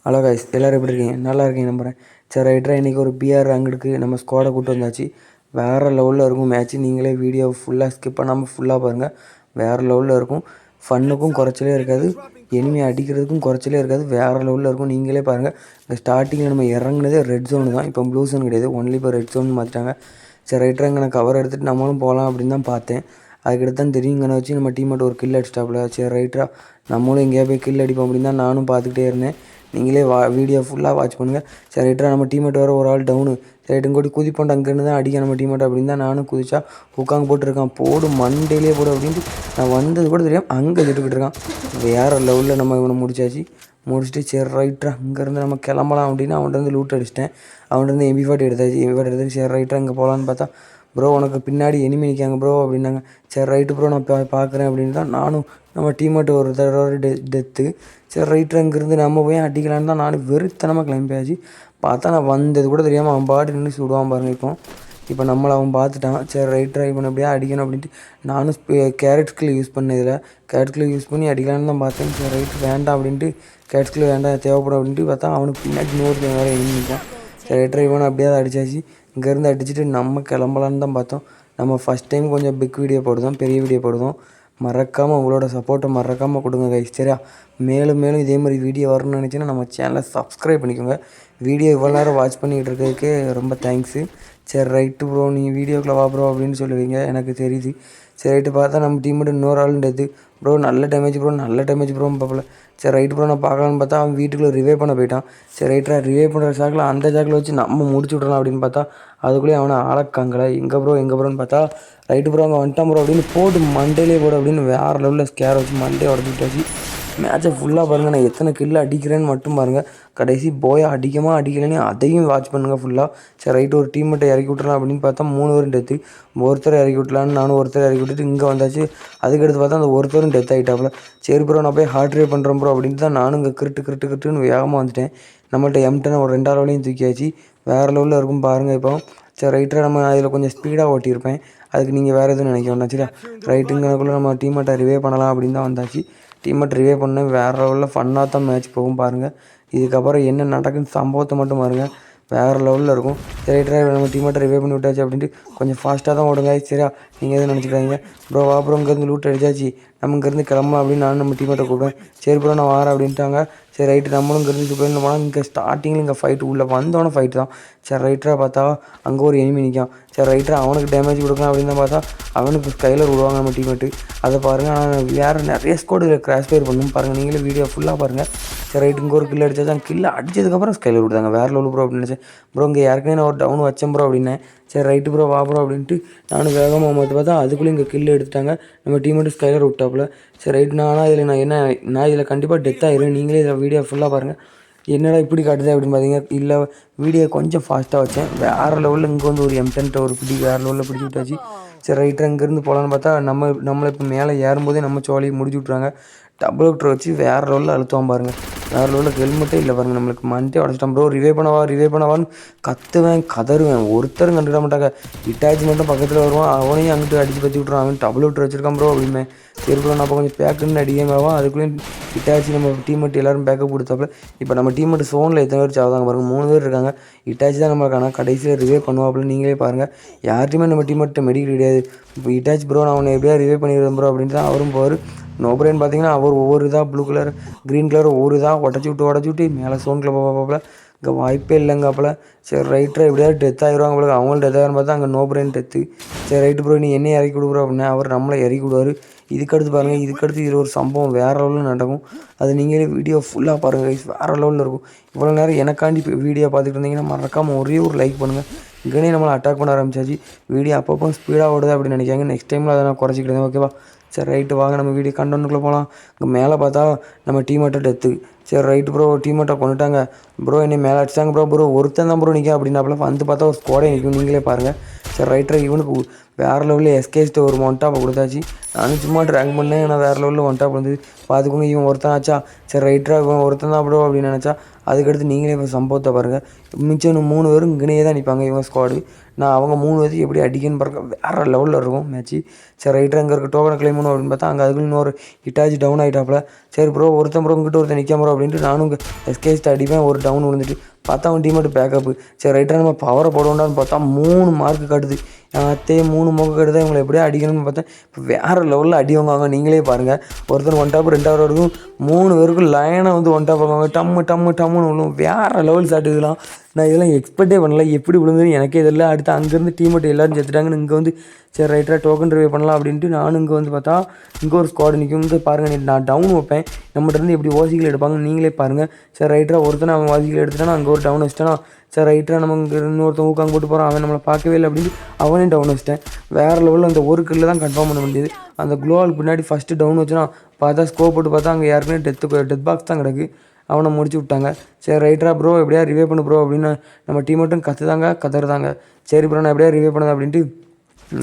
Hello guys, எல்லோரும் எப்படி இருக்கீங்க? நல்லா இருக்கீங்க நம்புகிறேன். சரி ரைட்டராக இன்றைக்கி ஒரு பிஆர் ரேங்குக்கு நம்ம ஸ்குவாடை கூப்பிட்டு வந்தாச்சு. வேறு லெவலில் இருக்கும் மேட்ச்சு. நீங்களே வீடியோ ஃபுல்லாக ஸ்கிப் பண்ணாமல் ஃபுல்லாக பாருங்கள். வேறு லெவலில் இருக்கும். ஃபன்னுக்கும் குறைச்சலே இருக்காது, எனிமி அடிக்கிறதுக்கும் குறைச்சலே இருக்காது. வேறு லெவலில் இருக்கும். நீங்களே பாருங்கள். இந்த ஸ்டார்டிங்கில் நம்ம இறங்குனதே ரெட் ஜோனு தான். இப்போ ப்ளூ ஜோன் கிடையாது, ஒன்லி இப்போ ரெட் ஜோன் மாற்றிட்டாங்க. சரி ரைட்டராக இங்கே நான் கவர் எடுத்துகிட்டு நம்மளும் போகலாம் அப்படின்னு தான் பார்த்தேன். அதுக்கடுத்து தான் தெரியும் இங்கே வச்சு நம்ம டீம்மேட் ஒரு கில் அடிச்சிட்டாப்புல. சரி ரைட்டராக நம்மளும் எங்கேயா போய் கில் அடிப்போம் அப்படின்னு தான் நானும் பார்த்துக்கிட்டே இருந்தேன். நீங்களே வீடியோ ஃபுல்லாக வாட்ச் பண்ணுங்கள். சரி ரைட்டராக நம்ம டீம்மேட் வர ஒரு ஆள் டவுனு. சரி இங்கோட்டி குதிப்போண்டு அங்கேருந்து தான் அடிக்க நம்ம டீம்மேட் அப்படின்னு தான் நானும் குதிச்சா உட்காந்து போட்டுருக்கான். போடு மண்டையிலே போடு அப்படின்ட்டு நான் வந்தது கூட தெரியாமல் அங்கே சுட்டுக்கிட்டு இருக்கான். வேறு லெவலில் நம்ம இவனை முடிச்சாச்சு. முடிச்சுட்டு சரி ரைட்டரா இங்கேருந்து நம்ம கிளம்பலாம் அப்படின்னு அவன்கிட்ட லூட் அடிச்சிட்டேன். அவன்கிட்ட MP40 எடுத்தாச்சு. MP40 எடுத்துட்டு சரி ரைட்டராக இங்கே போகலான்னு பார்த்தா, ப்ரோ உனக்கு பின்னாடி எனிமி நிற்காங்க ப்ரோ அப்படின்னாங்க. சரி ரைட்டு ப்ரோ நான் பார்க்குறேன் அப்படின்னு தான் நானும் நம்ம டீம்மேட் ஒரு தடவை டெத்து. சரி ரைட்டர் அங்கேருந்து நம்ம போய் அடிக்கலான்னு தான் நானும் வெறித்தனமாக கிளம்பியாச்சு. பார்த்தா நான் வந்தது கூட தெரியாமல் அவன் பாட்டு நின்று சுடுவான் பாருங்கள். இப்போ நம்மளை அவன் பார்த்துட்டான். சரி ரைட்டர் இவன் எப்படியா அடிக்கணும் அப்படின்ட்டு நானும் கேரட்ஸ்கில் யூஸ் பண்ண இதில் கேரட்ஸ்கில் யூஸ் பண்ணி அடிக்கலான்னு தான் பார்த்தேன். சரி ரைட்டு வேண்டாம் அப்படின்ட்டு கேரட்ஸ்கில் வேண்டாம் தேவைப்படும் அப்படின்ட்டு பார்த்தா அவனுக்கு பின்னாடி இன்னொரு வேறு எனிமி நிற்கான். சரி ரைட்டர் இவனை அப்படியே அடிச்சாச்சு. இங்கேருந்து அடிச்சுட்டு நம்ம கிளம்பலான்னு தான் பார்த்தோம். நம்ம ஃபஸ்ட் டைம் கொஞ்சம் பிக் வீடியோ போடுதோம், பெரிய வீடியோ போடுதோம். மறக்காமல் உங்களோட சப்போர்ட்டை மறக்காமல் கொடுங்க கைஸ், சரியா? மேலும் மேலும் இதே மாதிரி வீடியோ வரணும்னு நினச்சின்னா நம்ம சேனலை சப்ஸ்கிரைப் பண்ணிக்கோங்க. வீடியோ இவ்வளோ நேரம் வாட்ச் பண்ணிக்கிட்டு இருக்கிறதுக்கே ரொம்ப தேங்க்ஸு. சரி ரைட்டு ப்ரோ, நீ வீடியோக்குள்ளே வா ப்ரோ அப்படின்னு சொல்லுவீங்க, எனக்கு தெரியுது. சரி ரைட்டு பார்த்தா நம்ம டீம்மேட் இன்னொரு ஆளுன்றது. ப்ரோ நல்ல டேமேஜ் ப்ரோ, நல்ல டேமேஜ் ப்ரோ பார்ப்பல. சரி ரைட்டு ப்ரோ நான் பார்க்கலான்னு பார்த்தா அவன் வீட்டுக்குள்ளே ரிவே பண்ண போயிட்டான். சரி ரைட்டரா ரிவே பண்ணுற சாக்கில் அந்த சாக்கில் வச்சு நம்ம முடிச்சு விட்றலாம் அப்படின்னு பார்த்தா அதுக்குள்ளேயே அவனை ஆளக்காங்களே. எங்கே ப்ரோன்னு பார்த்தா ரைட்டு ப்ரோ அங்கே வந்துட்டான் ப்ரோ அப்படின்னு போட்டு மண்டையிலே போடு அப்படின்னு வேறு லெவலில் ஸ்கேர் வச்சு மண்டையை உடச்சி விட்டாச்சு. மேட்சை ஃபுல்லாக பாருங்கள். நான் எத்தனை கில்லு அடிக்கிறேன்னு மட்டும் பாருங்கள். கடைசி போய் அடிக்கலைன்னு அதையும் வாட்ச் பண்ணுங்கள் ஃபுல்லாக. சரி ரைட்டு ஒரு டீம்மேட்டை இறக்கி விட்றலாம் அப்படின்னு பார்த்தா 3 பேரும் டெத்து. ஒருத்தரை இறக்கி விட்டலான்னு நானும் ஒருத்தரை இறக்கி விட்டுட்டு இங்கே வந்தாச்சு. அதுக்கடுத்து பார்த்தா அந்த ஒருத்தரும் டெத் ஆகிட்டாப்புல. சரி ப்ரோ நான் போய் ஹார்ட் ட்ரைவ் பண்ணுறேன் ப்ரோ அப்படின்ட்டு தான் நானும் இங்கே கிருட்டுன்னு வேகமாக வந்துட்டேன். நம்மள்ட்ட M10 ஒரு 2 லெவலையும் தூக்கியாச்சு. வேறு லெவலில் இருக்கும் பாருங்கள். இப்போ சரி ரைட்டராக நம்ம அதில் கொஞ்சம் ஸ்பீடாக ஓட்டியிருப்பேன். அதுக்கு நீங்கள் வேறு எதுவும் நினைக்க வேண்டாம் சரியா? ரைட்டுங்கக்குள்ளே நம்ம டீம்மேட்டை ரிவே பண்ணலாம் அப்படின்னு தான் வந்தாச்சு. டீம்மேட் ரிவே பண்ண வேறு லெவலில் ஃபன்னாக தான் மேட்ச் போகும் பாருங்கள். இதுக்கப்புறம் என்ன நடக்குன்னு சம்பவத்தை மட்டும் பாருங்கள். வேறு லெவலில் இருக்கும். சரி ரைட்டராக நம்ம டீம்மேட்டை ரிவே பண்ணி விட்டாச்சு அப்படின்ட்டு கொஞ்சம் ஃபாஸ்ட்டாக தான் ஓடுங்க சரியா? நீங்கள் எதுவும் நினச்சிக்கிறாங்க ப்ரோ. வா ப்ரோ இங்கேருந்து லூட் அடிச்சாச்சு, நம்ம இங்கேருந்து கிளம்பலாம் அப்படின்னு நானும் நம்ம டீம்மேட்டை கூப்பிடுவேன். சரி ப்ரோ நான் வரேன் அப்படின்ட்டாங்க. சரி ரைட்டு நம்மளும் இங்கேருந்து சூப்பர் போனால் இங்கே ஸ்டார்டிங்கில் இங்கே ஃபைட்டு உள்ளே வந்தோன்னே ஃபைட்டு தான். சரி ரைட்டராக பார்த்தா அங்கே ஒரு எனிமி நிற்கான். சரி ரைட்டராக அவனுக்கு டேமேஜ் கொடுக்கலாம் அப்படின்னு தான் பார்த்தா அவனுக்கு ஸ்கைலர் விடுவாங்க நம்ம டீம்மேட்டு. அதை பாருங்கள். ஆனால் வேறு நிறைய ஸ்கோடு இதில் கிராஷ் ஃபயர் பண்ணணும் பாருங்கள். நீங்களே வீடியோ ஃபுல்லாக பாருங்கள். சரி ரைட்டு இங்கே ஒரு கில் அடிச்சா அந்த கில்லை அடிச்சதுக்கப்புறம் ஸ்கைலர் விடுதாங்க. வேறு லெவல் ப்ரோ அப்படின்னு நினச்சேன். ப்ரோ இங்கே யாருக்குமே நான் ஒரு டவுன் வச்சேன் ப்ரோ அப்படின்னேன். சரி ரைட்டு ப்ரோ வா ப்ரோ அப்படின்ட்டு நானும் வேகமாக மாற்றி பார்த்தா அதுக்குள்ளே இங்கே கில் எடுத்துட்டாங்க. நம்ம டீம்மேட்டு ஸ்கைலர் விட்டாப்புல. சரி ரைட்டு நான் இதில் நான் இதில் கண்டிப்பாக டெத் ஆகிடுவேன். நீங்களே இதில் வீடியோ ஃபுல்லாக பாருங்கள். என்னடா இப்படி காட்டுது அப்படின்னு பார்த்தீங்க. இல்லை வீடியோ கொஞ்சம் ஃபாஸ்ட்டாக வச்சேன். வேறு லெவலில் இங்கே வந்து ஒரு M10 ஒரு பிடி வேறு லெவலில் பிடிச்சி விட்டாச்சு. சரி ரைட்டு அங்கேருந்து போகலான்னு பார்த்தா நம்மளை இப்போ மேலே ஏறும்போதே நம்ம சோழியை முடிச்சு விட்றாங்க. டபுள் அவுட்ரு வச்சு வேறு லெவலில் அழுத்துவான் பாருங்கள். வேறு லெவலில் ஹெல்மெட்டே இல்லை பாருங்கள். நம்மளுக்கு மண்டே உடச்சிட்டான் ப்ரோ. ரிவே பண்ணவான்னு கத்துவேன் கதறுவேன். ஒருத்தரும் கண்டுக்கிட மாட்டாங்க. இட்டாச்சி மட்டும் பக்கத்தில் வருவான். அவனையும் அங்கிட்டு அடித்து பற்றி விட்ருவான். அவன் டபுள் அவுட்ரு வச்சிருக்கான் ப்ரோ அப்படிமே. சரி ப்ரோ நான் அப்போ கொஞ்சம் பேக்குன்னு அடிக்கமாவான். அதுக்குள்ளேயும் இட்டாச்சி நம்ம டீம்மேட் எல்லோரும் பேக்கப் கொடுத்தாப்புல. இப்போ நம்ம டீம்மேட் சோனில் எத்தனை பேர் சாவதாங்க பாருங்கள். 3 பேர் இருக்காங்க. இட்டாச்சி தான் நம்மளுக்கு ஆனால் கடைசியில் ரிவே பண்ணுவாப்புல. நீங்களே பாருங்கள். யார்ட்டையுமே நம்ம டீம்மேட்டை மெடிக்கல் கிடையாது. இப்போ இட்டாச்சி ப்ரோ நான் அவனை எப்படியா ரிவே பண்ணிடுறேன் ப்ரோ அப்படின்ட்டு தான் அவரும் போவார். நோப்ரேன் பார்த்தீங்கன்னா அவர் ஒவ்வொரு இதாக ப்ளூ கலர் க்ரீன் கலர் ஒவ்வொரு இதாக உடச்சி விட்டு மேலே சோனில் போப்பாப்புல. இங்கே வாய்ப்பே இல்லைங்கப்பல. சரி ரைட்டரை எப்படியாவது டெத் ஆகிடுவாங்க போல. அவங்களும் டெத் ஆகிடும் பார்த்தா அங்கே நோப்ரேன் டெத்து. சரி ரைட்டு ப்ரோ நீ என்னை இறக்கி விடுறோம் அப்படின்னா அவர் நம்மளை இறக்கி விடுவார். இதுக்கடுத்து பாருங்கள். இதுக்கடுத்து இது ஒரு சம்பவம் வேறு லெவலில் நடக்கும். அது நீங்களே வீடியோ ஃபுல்லாக பாருங்கள் கைஸ். வேறு லெவலில் இருக்கும். இவ்வளோ நேரம் எனக்காண்டி வீடியோ பார்த்துட்டு இருந்தீங்கன்னா மறக்காமல் ஒரே ஒரு லைக் பண்ணுங்கள். இங்கேனே நம்மளை அட்டாக் பண்ண ஆரம்பிச்சாச்சு. வீடியோ அப்பப்போ ஸ்பீடாக ஓடுது அப்படின்னு நினைக்காங்க. நெக்ஸ்ட் டைமில் அதை நான் குறைச்சிக்கிட்டேன் ஓகேவா? சரி ரைட்டு வாங்க நம்ம வீடியோ கண்டென்ட்டுக்குள்ளே போகலாம். இங்கே மேலே பார்த்தா நம்ம டீம்மேட்டை டெத்து. சரி ரைட்டு ப்ரோ டீம்மேட்டை கொண்டுட்டாங்க ப்ரோ. என்னை மேலே அடிச்சாங்க ப்ரோ ஒருத்தன் தான் ப்ரோ நிற்க அப்படின்னாப்புல. வந்து பார்த்தா ஒரு ஸ்குவாடே நிற்கும். நீங்களே பாருங்கள். சரி ரைட்டரை இவனுக்கு வேறு லெவலில் எஸ்கேஸ்ட்டு ஒரு ஒன் டாப் கொடுத்தாச்சு. நானும் சும்மா ட்ராக் பண்ணேன். ஆனால் வேறு லெவலில் ஒன் டாப் வந்து பார்த்துக்கோங்க. இவன் ஒருத்தன் ஆச்சா. சரி ரைட்டராக இவன் ஒருத்தன் தான் ப்ரோ அப்படின்னு நினச்சா. அதுக்கடுத்து நீங்களே இப்போ சம்பவத்தை பாருங்கள். மிச்சம் 3 பேரும் இங்கேயே தான் நிற்பாங்க. இவன் ஸ்குவாடு நான் அவங்க 3 பேருக்கு எப்படி அடிக்கன்னு பாருங்க. வேறு லெவலில் இருக்கும் மேட்ச்சு. சரி ரைட்டர் அங்கே இருக்க டோக்கனை கிளைம் பண்ணணும் அப்படின்னு பார்த்தா அங்கே அதுக்குள்ள இன்னொரு இட்டாச்சி டவுன் ஆகிட்டாப்புல. சரி ப்ரோ ஒருத்தன் ப்ரோ இங்கிட்ட ஒருத்தன் நிற்காம ப்ரோ அப்படின்ட்டு நானும் எஸ்கேஸ்ட் அடிப்பேன். ஒரு டவுன் விழுந்துட்டு பார்த்தா அவன் டீமேட்டு பேக்கப்பு. சரி ரைட்டாக நம்ம பவரை போடுவோண்டான்னு பார்த்தா 3 மார்க்கு காட்டுது. அத்தையே 3 மொக்க கட்டுதான். இவங்களை எப்படியா அடிக்கணும்னு பார்த்தேன். இப்போ வேறு லெவலில் அடி வாங்குவாங்க. நீங்களே பாருங்கள். ஒருத்தர் 1 டாப் 2வது வரைக்கும் 3 பேருக்கும் லைனாக வந்து 1 டாப் வாங்குவாங்க. டம்முன்னு விழுவும். வேறு லெவல் ஷாட் இதெல்லாம். நான் இதெல்லாம் எக்ஸ்பெக்டே பண்ணல. எப்படி விழுந்ததுன்னு எனக்கே தெரியல. அடுத்து அங்கேருந்து டீமேட்டு எல்லோரும் செத்துட்டாங்கன்னு இங்கே வந்து சரி ரைட்டாக டோக்கன் ரிவே பண்ணலாம் அப்படின்ட்டு நானும் இங்கே வந்து பார்த்தா இங்கே ஒரு ஸ்குவாடு நிற்கும். இங்கே பாருங்கள் நான் டவுன் வைப்பேன். நம்மகிட்ட எப்படி ஓசிகள் எடுப்பாங்க நீங்களே பாருங்கள். சரி ரைட்டாக ஒருத்தனை அவன் ஓசிகள் எடுத்துட்டானா அங்கே ஒரு டவுன் வச்சிட்டானா. சரி ரைட்டாக நம்ம இங்கே இன்னொருத்தன் ஊக்காங்க போட்டு போகிறான். அவன் நம்மளை பார்க்கவே இல்லை அப்படின்னு அவனையும் டவுன் வச்சிட்டேன். வேறு லெவலில் அந்த ஒரு கில்லில் தான் கன்ஃபார்ம் பண்ண முடியாது. அந்த க்ளோவால் பின்னாடி ஃபஸ்ட்டு டவுன் வச்சுனா பார்த்தா ஸ்கோப் போட்டு பார்த்தா அங்கே யாருக்குமே டெத் பாக்ஸ் தான் கிடக்கு. அவனை முடிச்சு விட்டாங்க. சரி ரைட்டரா ப்ரோ எப்படியா ரிவே பண்ணு ப்ரோ அப்படின்னு நம்ம டீம் மட்டும் கத்துறதாங்க. சரி ப்ரோ நான் எப்படியா ரிவே பண்ணது அப்படின்ட்டு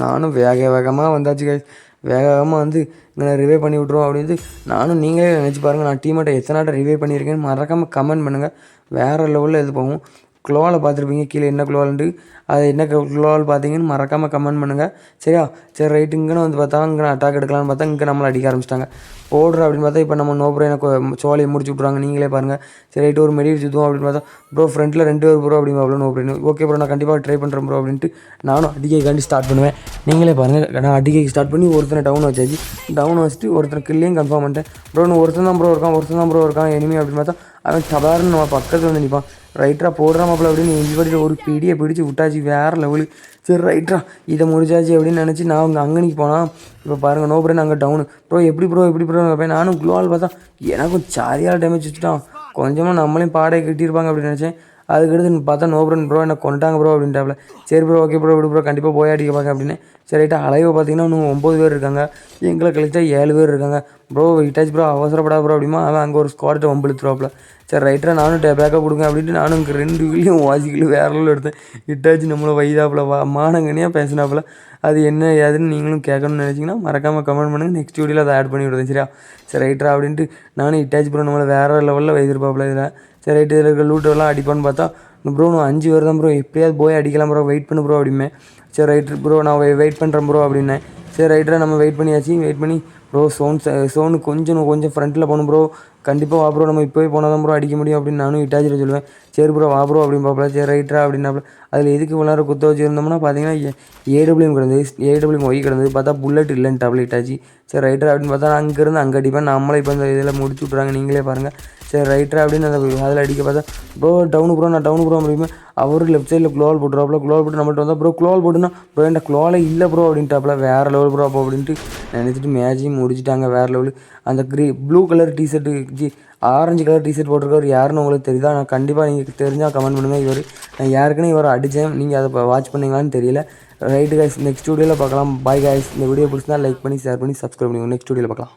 நானும் வேகமாக வந்தாச்சு கைஸ். வேகமாக வந்து இங்கே ரிவே பண்ணி விட்ருவோம் அப்படின்ட்டு நானும் நீங்களே நினச்சி பாருங்கள். நான் டீமேட்டை எத்தனை ரிவே பண்ணியிருக்கேன்னு மறக்காமல் கமெண்ட் பண்ணுங்கள். வேறு லெவலில் இது போகும். க்ளோவால் பார்த்துருப்பீங்க கீழே என்ன க்ளோவால்ன்ட்டு. அது என்ன க்ளோவால் பார்த்தீங்கன்னு மறக்காமல் கமெண்ட் பண்ணுங்கள் சரியா. சரி ரைட்டு இங்கேன்னு வந்து பார்த்தா இங்கே அட்டாக் எடுக்கலான்னு பார்த்தா இங்கே நம்மளை அடிக்க ஆரம்பிச்சிட்டாங்க. போடுற அப்படின்னு பார்த்தா இப்போ நம்ம நோப்ரோ எனக்கு சோலையை முடிச்சு விட்ருவாங்க. நீங்களே பாருங்கள். சரி ரைட்டு ஒரு மெடிட் சுற்றுவோம் அப்படின்னு பார்த்தா ப்ரோ ஃப்ரண்ட்டில் 2 பேர் ப்ரோ அப்படின்னு அவ்வளோ நோப்ரோ. ஓகே ப்ரோ நான் கண்டிப்பாக ட்ரை பண்ணுறேன் ப்ரோ அப்படின்ட்டு நானும் அடிக்கைக்காண்டி ஸ்டார்ட் பண்ணுவேன். நீங்களே பாருங்கள். நான் அடிக்கைக்கு ஸ்டார்ட் பண்ணி ஒருத்தனை டவுன் வச்சாச்சு. டவுன் வச்சுட்டு ஒருத்தனை கில்லையும் கன்ஃபார்ம் பண்ணிட்டேன். ப்ரோ நான் ஒருத்தன் தான் ப்ரோ இருக்கான் எனிமி அப்படின்னு பார்த்தா அவன் சபாருன்னு நம்ம பக்கத்தில் வந்து நிற்பான். ரைட்டராக போடுறாமாப்பில் அப்படின்னு இன்ஜிபடியில் ஒரு பிடியை பிடிச்சி விட்டாச்சு. வேறு லெவலு. சரி ரைட்ரா இதை முடிச்சாச்சு அப்படின்னு நினச்சி நான் அங்கனிக்கு போனால் இப்போ பாருங்கள் நோப்ரேன் அங்கே டவுனு. ப்ரோ எப்படி ப்ரோ வைப்பேன். நானும் க்ளோவால் பார்த்தா எனக்கும் சரியாக டேமேஜ் வச்சுட்டான். கொஞ்சமாக நம்மளையும் பாடையை கட்டியிருப்பாங்க அப்படின்னு நினச்சேன். அதுக்கடுத்து பார்த்தா நோப்ரன் ப்ரோ என்னை கொண்டாங்க ப்ரோ அப்படின்ட்டாப்ல. சரி ப்ரோ ஓகே ப்ரோ விடு ப்ரோ கண்டிப்பாக போய் அடிக்க பார்க்க அப்படின்னு. சரி ரைட்டாக அலைவை பார்த்தீங்கன்னா இன்னும் 9 பேர் இருக்காங்க. எங்களை கழிச்சா 7 பேர் இருக்காங்க. ப்ரோ விட்டாச்சு ப்ரோ அவசரப்படா ப்ரோ அப்படிமா அவன் அங்கே ஒரு ஸ்குவாட்டை வம்பிழுத்துருவாப்ல. சரி ரைட்டராக நானும் பேக்கப் கொடுங்க அப்படின்ட்டு நானும் இங்கே 2 கிளியும் வாசிக்கிலும் வேற லெவலில் எடுத்தேன். இட்டாச்சு நம்மளை வைதாப்பில் மானங்கனியாக பேசினாப்புல. அது என்ன ஏதுன்னு நீங்களும் கேட்கணும்னு நினச்சிங்கன்னா மறக்காமல் கமெண்ட் பண்ணுங்கள். நெக்ஸ்ட் வீடியோவில் அதை ஆட் பண்ணி விடுறேன் சரியா. சரி ரைட்டரா அப்படின்ட்டு நானும் இட்டாச்சு ப்ரோ நம்மளை வேறு லெவலில் வைத்திருப்பாப்புல இதில். சரி ரைட்டு இதில் இருக்க லூட்டெல்லாம் அடிப்பான்னு பார்த்தா ப்ரோ நான் 5 பேர் தான் ப்ரோ எப்படியாவது போய் அடிக்கலாம் ப்ரோ வெயிட் பண்ணு ப்ரோ அப்படிமே. சரி ரைட்டு ப்ரோ நான் வெயிட் பண்ணுறேன் ப்ரோ அப்படின்னேன். சரி ரைட்டராக நம்ம வெயிட் பண்ணி ப்ரோ சோனு கொஞ்சம் ஃப்ரண்ட்டில் போகணும் ப்ரோ கண்டிப்பாக வா ப்ரோ நம்ம இப்போவே போனால் தான் ப்ரோ அடிக்க முடியும் அப்படின்னு நானும் இட்டாச்சில் சொல்லுவேன். சரி ப்ரோ வா ப்ரோ அப்படின்னு பார்ப்பல. சரி ரைட்டரா அப்படின்னாப்புல. அதில் எதுக்கு விளாட்ற குத்த வச்சுருந்தோம்னா பார்த்தீங்கன்னா ஏடபிள்யூஎம் ஒய் கிடந்தது பார்த்தா புல்லட் இல்லைன்னு டபுள் இட்டாச்சு. சரி ரைட்டரா அப்படின்னு பார்த்தா அங்கேருந்து அங்கே அடிப்பேன். நம்மளே இப்போ இந்த இதில் முடிச்சு விட்றாங்க நீங்களே பாருங்கள். சரி ரைட்டரா அப்படின்னு அந்த அதில் அடிக்க பார்த்தா ப்ரோ நான் டவுனு ப்ரோ அப்படிமே அவரு லெஃப்ட் சைடில் க்ளோவால் போட்டுருவாப்புல. க்ளோவால் போட்டு நம்மள்ட்ட வந்தால் ப்ரோ க்ளோவால் போட்டுனா ப்ரோ என்கிட்ட க்ளோவாலே இல்லை ப்ரோ அப்படின்ட்டாப்புல. வேறு லெவல் ப்ரோ அப்போ அப்படின்ட்டு நினச்சிட்டு மேட்சையும் முடிச்சிட்டாங்க. வேறு லெவலு. அந்த blue colour T-shirt orange colour T-shirt போட்டிருக்கவர் யாருன்னு உங்களுக்கு தெரியுதா. நான் கண்டிப்பாக நீங்கள் தெரிஞ்சால் கமெண்ட் பண்ணுங்கள். நான் யாருக்குன்னு இவரை அடித்தேன். நீங்கள் அதை வாட்ச் பண்ணீங்களான்னு தெரியல. ரைட்டு கைஸ் நெக்ஸ்ட் வீடியோவில் பார்க்கலாம். Bye guys. இந்த வீடியோ பிடிச்சிருந்தா லைக் பண்ணி ஷேர் பண்ணி சப்ஸ்கிரைப் பண்ணிக்கோங்க. நெக்ஸ்ட் வீடியோவில் பார்க்கலாம்.